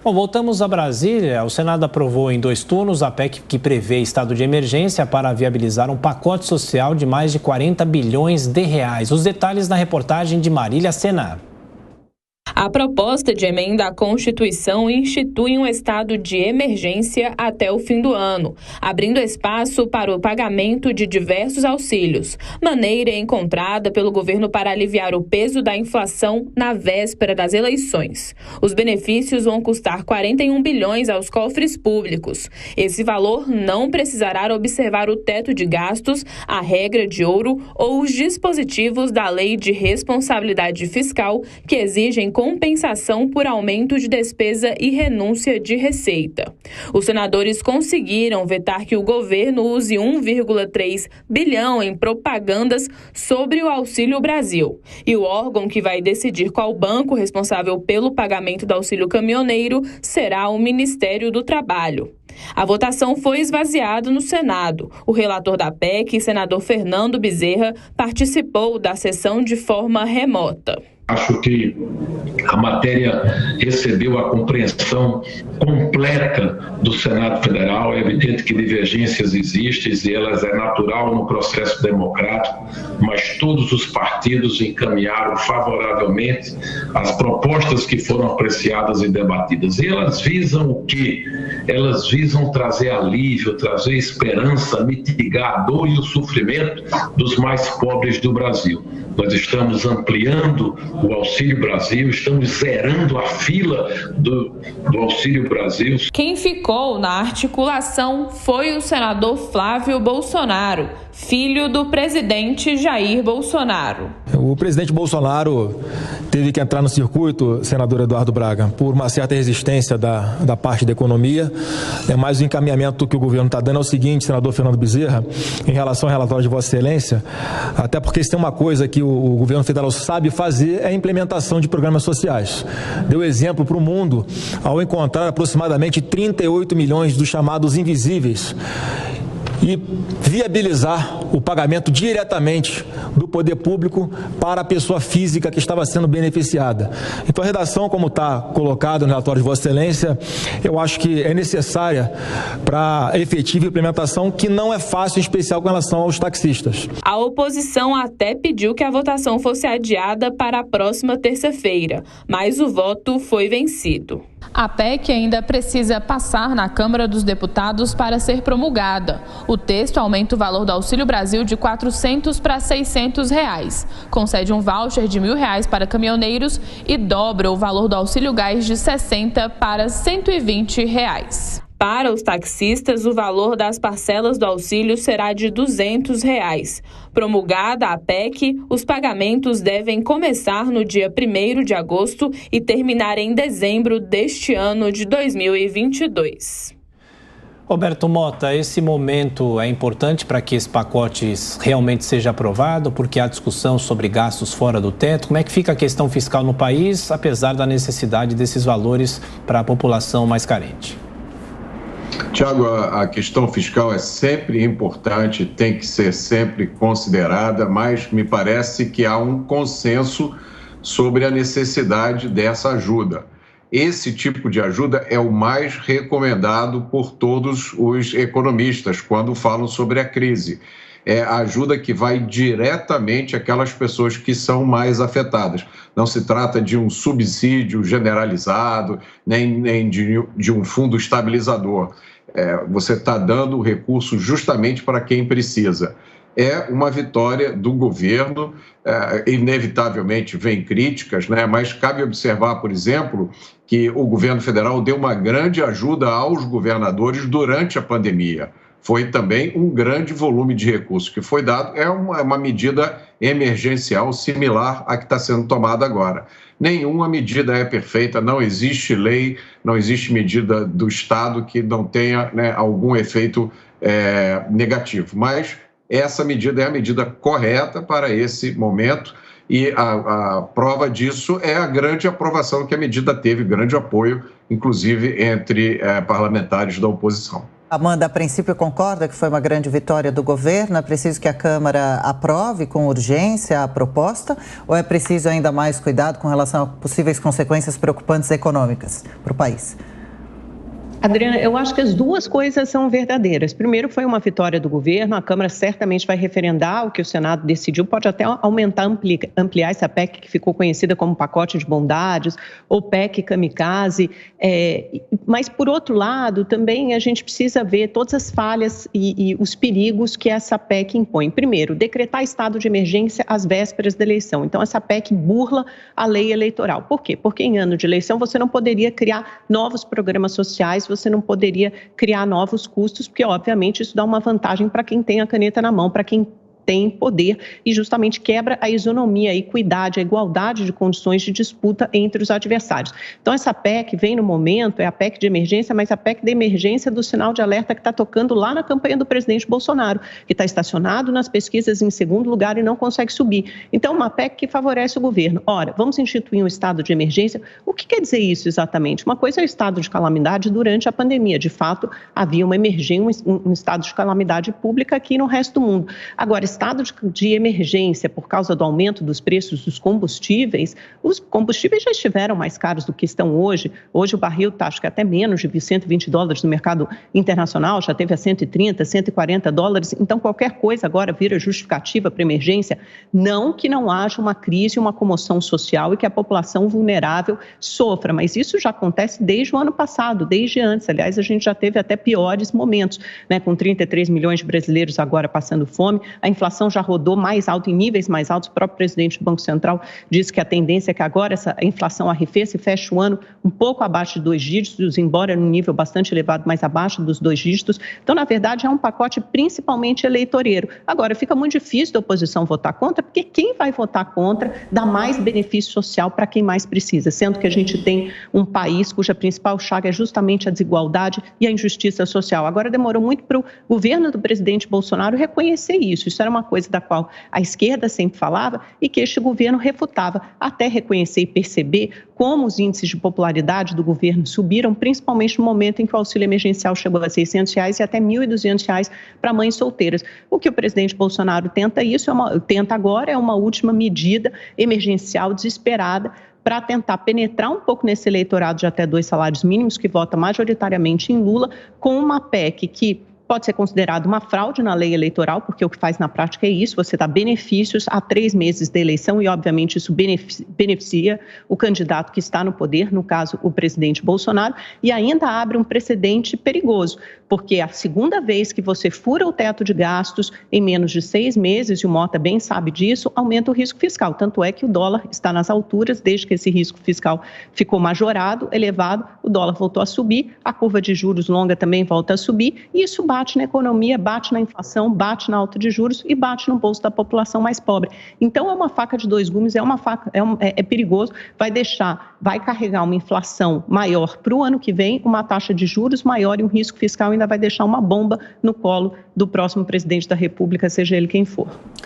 Bom, voltamos a Brasília. O Senado aprovou em 2 turnos a PEC que prevê estado de emergência para viabilizar um pacote social de mais de 40 bilhões de reais. Os detalhes na reportagem de Marília Sena. A proposta de emenda à Constituição institui um estado de emergência até o fim do ano, abrindo espaço para o pagamento de diversos auxílios, maneira encontrada pelo governo para aliviar o peso da inflação na véspera das eleições. Os benefícios vão custar 41 bilhões aos cofres públicos. Esse valor não precisará observar o teto de gastos, a regra de ouro ou os dispositivos da Lei de Responsabilidade Fiscal que exigem compensação por aumento de despesa e renúncia de receita. Os senadores conseguiram vetar que o governo use 1,3 bilhão em propagandas sobre o Auxílio Brasil. E o órgão que vai decidir qual banco responsável pelo pagamento do auxílio caminhoneiro será o Ministério do Trabalho. A votação foi esvaziada no Senado. O relator da PEC, senador Fernando Bezerra, participou da sessão de forma remota. Acho que a matéria recebeu a compreensão completa do Senado Federal. É evidente que divergências existem e elas é natural no processo democrático, mas todos os partidos encaminharam favoravelmente as propostas que foram apreciadas e debatidas. E elas visam o quê? Elas visam trazer alívio, trazer esperança, mitigar a dor e o sofrimento dos mais pobres do Brasil. Nós estamos ampliando o Auxílio Brasil, estamos zerando a fila do Auxílio Brasil. Quem ficou na articulação foi o senador Flávio Bolsonaro, filho do presidente Jair Bolsonaro. O presidente Bolsonaro teve que entrar no circuito, senador Eduardo Braga, por uma certa resistência da parte da economia. Mas o encaminhamento que o governo está dando é o seguinte, senador Fernando Bezerra, em relação ao relatório de Vossa Excelência, até porque se tem uma coisa que o governo federal sabe fazer é a implementação de programas sociais. Deu exemplo para o mundo ao encontrar aproximadamente 38 milhões dos chamados invisíveis e viabilizar o pagamento diretamente do poder público para a pessoa física que estava sendo beneficiada. Então a redação, como está colocado no relatório de Vossa Excelência, eu acho que é necessária para a efetiva implementação, que não é fácil, em especial com relação aos taxistas. A oposição até pediu que a votação fosse adiada para a próxima terça-feira, mas o voto foi vencido. A PEC ainda precisa passar na Câmara dos Deputados para ser promulgada. O texto aumenta o valor do Auxílio Brasil de R$ 400 para R$ 600, concede um voucher de R$ 1.000 para caminhoneiros e dobra o valor do Auxílio Gás de R$ 60 para R$ 120. Para os taxistas, o valor das parcelas do auxílio será de R$ 200. Promulgada a PEC, os pagamentos devem começar no dia 1º de agosto e terminar em dezembro deste ano de 2022. Roberto Mota, esse momento é importante para que esse pacote realmente seja aprovado, porque há discussão sobre gastos fora do teto. Como é que fica a questão fiscal no país, apesar da necessidade desses valores para a população mais carente? Tiago, a questão fiscal é sempre importante, tem que ser sempre considerada, mas me parece que há um consenso sobre a necessidade dessa ajuda. Esse tipo de ajuda é o mais recomendado por todos os economistas quando falam sobre a crise. É a ajuda que vai diretamente àquelas pessoas que são mais afetadas. Não se trata de um subsídio generalizado, nem de um fundo estabilizador. Você está dando o recurso justamente para quem precisa. É uma vitória do governo, inevitavelmente vem críticas, né? Mas cabe observar, por exemplo, que o governo federal deu uma grande ajuda aos governadores durante a pandemia. Foi também um grande volume de recursos que foi dado, é uma medida emergencial similar à que está sendo tomada agora. Nenhuma medida é perfeita, não existe lei, não existe medida do Estado que não tenha, né, algum efeito negativo, mas essa medida é a medida correta para esse momento e a prova disso é a grande aprovação que a medida teve, grande apoio, inclusive entre parlamentares da oposição. Amanda, a princípio concorda que foi uma grande vitória do governo? É preciso que a Câmara aprove com urgência a proposta ou é preciso ainda mais cuidado com relação a possíveis consequências preocupantes econômicas para o país? Adriana, eu acho que as duas coisas são verdadeiras. Primeiro, foi uma vitória do governo, a Câmara certamente vai referendar o que o Senado decidiu, pode até aumentar, ampliar essa PEC que ficou conhecida como pacote de bondades ou PEC kamikaze, mas por outro lado, também a gente precisa ver todas as falhas e os perigos que essa PEC impõe. Primeiro, decretar estado de emergência às vésperas da eleição. Então, essa PEC burla a lei eleitoral. Por quê? Porque em ano de eleição você não poderia criar novos programas sociais, você não poderia criar novos custos, porque, obviamente, isso dá uma vantagem para quem tem a caneta na mão, para quem tem poder e justamente quebra a isonomia, a equidade, a igualdade de condições de disputa entre os adversários. Então, essa PEC vem no momento, é a PEC de emergência, mas a PEC de emergência do sinal de alerta que está tocando lá na campanha do presidente Bolsonaro, que está estacionado nas pesquisas em segundo lugar e não consegue subir. Então, uma PEC que favorece o governo. Ora, vamos instituir um estado de emergência. O que quer dizer isso exatamente? Uma coisa é o estado de calamidade durante a pandemia. De fato, havia uma emergência, um estado de calamidade pública aqui no resto do mundo. Agora, estado de emergência por causa do aumento dos preços dos combustíveis, os combustíveis já estiveram mais caros do que estão hoje. Hoje o barril está, acho que até menos de $120 no mercado internacional, já teve a 130, 140 dólares. Então, qualquer coisa agora vira justificativa para emergência. Não que não haja uma crise, uma comoção social e que a população vulnerável sofra, mas isso já acontece desde o ano passado, desde antes. Aliás, a gente já teve até piores momentos, né? Com 33 milhões de brasileiros agora passando fome, a inflação já rodou mais alto, em níveis mais altos. O próprio presidente do Banco Central disse que a tendência é que agora essa inflação arrefeça e feche o ano um pouco abaixo de 2 dígitos, embora num nível bastante elevado, mas abaixo dos 2 dígitos. Então, na verdade, é um pacote principalmente eleitoreiro. Agora, fica muito difícil da oposição votar contra, porque quem vai votar contra dá mais benefício social para quem mais precisa, sendo que a gente tem um país cuja principal chaga é justamente a desigualdade e a injustiça social. Agora, demorou muito para o governo do presidente Bolsonaro reconhecer isso. Isso era uma coisa da qual a esquerda sempre falava e que este governo refutava, até reconhecer e perceber como os índices de popularidade do governo subiram, principalmente no momento em que o auxílio emergencial chegou a R$600 e até R$1.200 para mães solteiras. O que o presidente Bolsonaro tenta agora é uma última medida emergencial desesperada para tentar penetrar um pouco nesse eleitorado de até 2 salários mínimos, que vota majoritariamente em Lula, com uma PEC que pode ser considerado uma fraude na lei eleitoral, porque o que faz na prática é isso, você dá benefícios a 3 meses da eleição e, obviamente, isso beneficia o candidato que está no poder, no caso, o presidente Bolsonaro, e ainda abre um precedente perigoso, porque a segunda vez que você fura o teto de gastos em menos de 6 meses, e o Mota bem sabe disso, aumenta o risco fiscal. Tanto é que o dólar está nas alturas, desde que esse risco fiscal ficou majorado, elevado, o dólar voltou a subir, a curva de juros longa também volta a subir, e isso bate na economia, bate na inflação, bate na alta de juros e bate no bolso da população mais pobre. Então, é uma faca de 2 gumes, é perigoso, vai carregar uma inflação maior para o ano que vem, uma taxa de juros maior e um risco fiscal ainda vai deixar uma bomba no colo do próximo presidente da República, seja ele quem for.